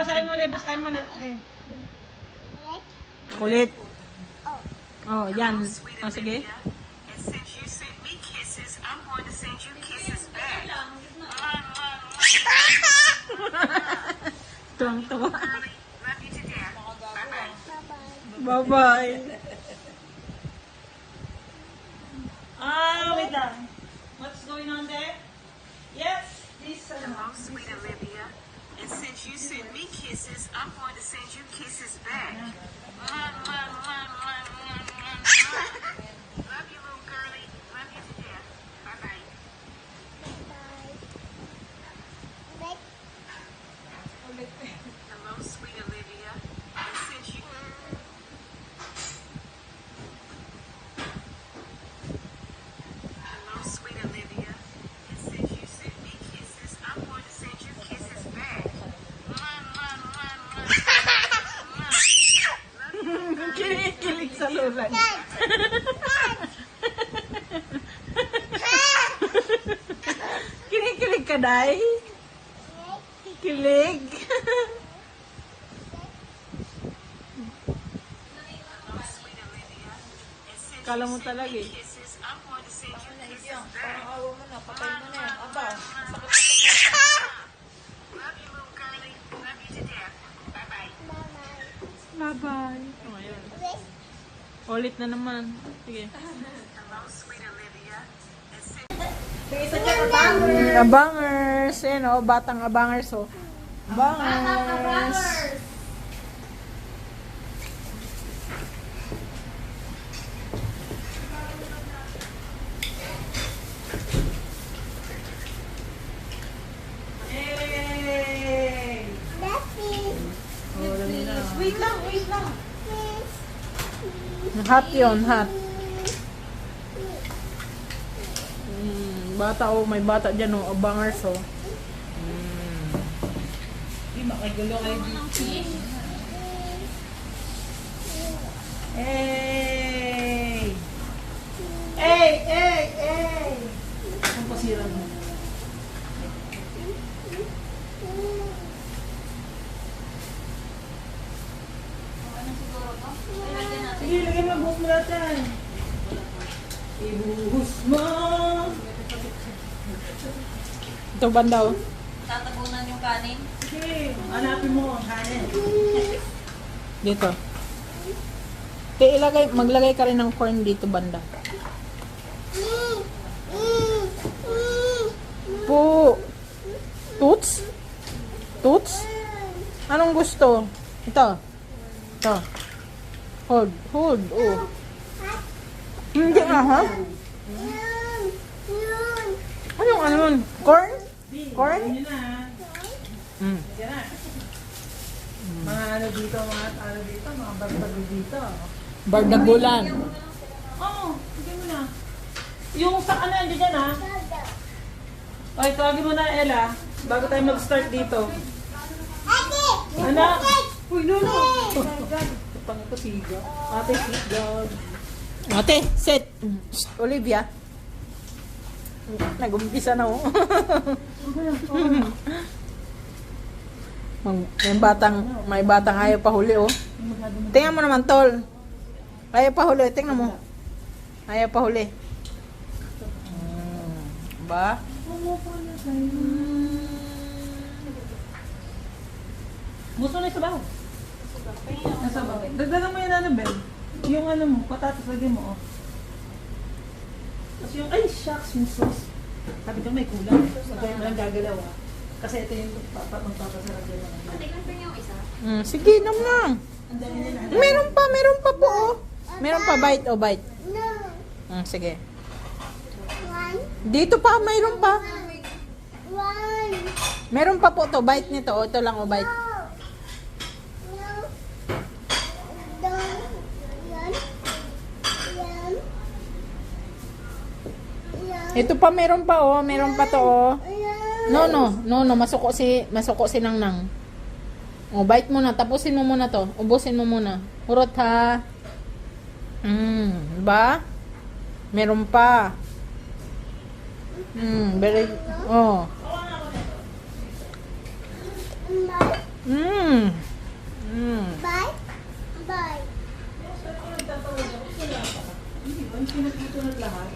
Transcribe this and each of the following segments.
basahin mo ulit. Basahin mo ulit. Ulit. Oh, yan. Oh, sige. Since you sent me kisses, I'm going to send you kisses back. Tuwang-tuwa. Girlie, love you to death. Bye-bye. Bye-bye. Ah, wait lang. What's going on there? Yes, this. Hello, sweet Olivia. And since you sent me kisses, I'm going to send you kisses back. Love you, little girlie. Love you to death. Bye-bye. Hello, sweet Olivia. And since you... Hello, sweet Olivia. And since you sent me kisses, I'm going to send you kisses back. Kinikilig sa lulan. Kinikilig ka, Day? Kilig. Sweet Olivia. And since Kala you mo sent talaga me eh. kisses, I'm going to send you kisses back. Awa mo na, patay mo na yan. Aba, Love you, little girlie. Love you to death. Bye-bye. Bye-bye. Oh, ayan. Ulit na naman. Sige. Hello, sweet Olivia. And since Abangers. Ayan o, batang abangers o. Abangers. Hey! wait lang, wait lang. Hot yun, hot. Bata o, may bata dyan o, abangers o. Hindi makagulo kayo dito. Hey! Hey! Hey! Hey! Ang pasira mo. Sige, lagyan mo buhok mo natin. Ibuhos mo. Ito bandaw. Tatabunan yung kanin. Sige, hanapin mo ang kanin. Dito. Te, maglagay ka rin ng corn dito banda. Po. Toots? Toots? Anong gusto? Ito. Ito. Hold. Hold. Oh. Hindi nga, ha? Anong ano yun? Corn? Corn? Yun na. Mm. Yan na. Mga ano dito, mga barbag dito. Bardagulan. Oo, sige mo na. Yung sa ano, hindi dyan ha. Okay, tawagin mo na Ella. Bago tayo mag-start dito. Ano? Uy, Lolo. Pang ito, siga. Ate, sit down. Ate, sit. Shh, Olivia. Nag-umpisa na oh. May batang ayaw pa huli oh. Tingnan mo naman tol. Ayaw pa huli, tingnan mo. Ayaw pa huli. Ba? Gusto na yung sabaw. Nasa babae. Dagdagan mo yan ano, Ben. Yung ano mo, patatas lagyan mo, oh. Tapos yung, ay, shucks, yung sauce. Sabi ko may kulang. Sabi mo lang gagalaw, ah. Kasi ito yung magpapasarap yun. Sige naman. Ang dami nila. Meron pa po oh. Meron pa bite oh, bite. Sige. Dito pa, mayroon pa. Meron pa po to, bite nito. Oh, ito lang oh, bite. Ito pa meron pa oh, meron pa to oh. No, masuko si Nangnang. Oh, bite mo na, tapusin mo muna to. Ubusin mo muna. Hurot ha. Ba? Meron pa. Very oh. Mmm. Mmm. Bye. Bye. Hindi ba? Yung pinagbutunod lahat.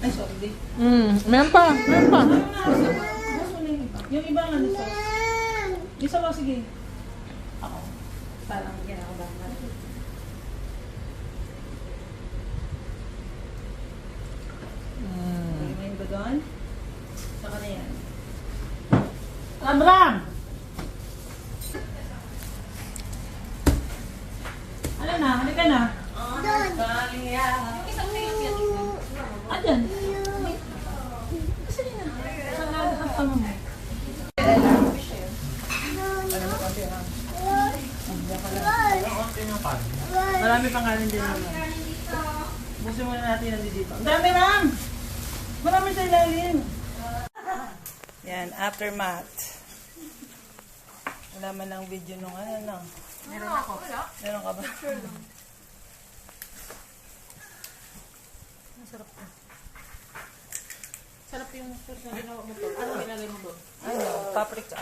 Ay, sorry. Meron pa. Meron pa. Ano na? Bukas mo na yung iba. Yung ibang ano sauce. Isa ba? Sige. Ako. Parang ginakabahan. May ba doon? Saka na yan. Ram! Ano na? Halika na. Doon. Andyan. Kasi na. Saan na ang tama mo? Marami pang kanin din naman. Busin muna natin ang dito. Ang dami lang! Marami sa ilalim. Yan, aftermath. Wala man lang video nung ano lang. Meron ako. Meron ka ba? Masarap to. Sarap yung sauce na ginawa mo to. Ano ginagay mo doon? Ano? Paprika.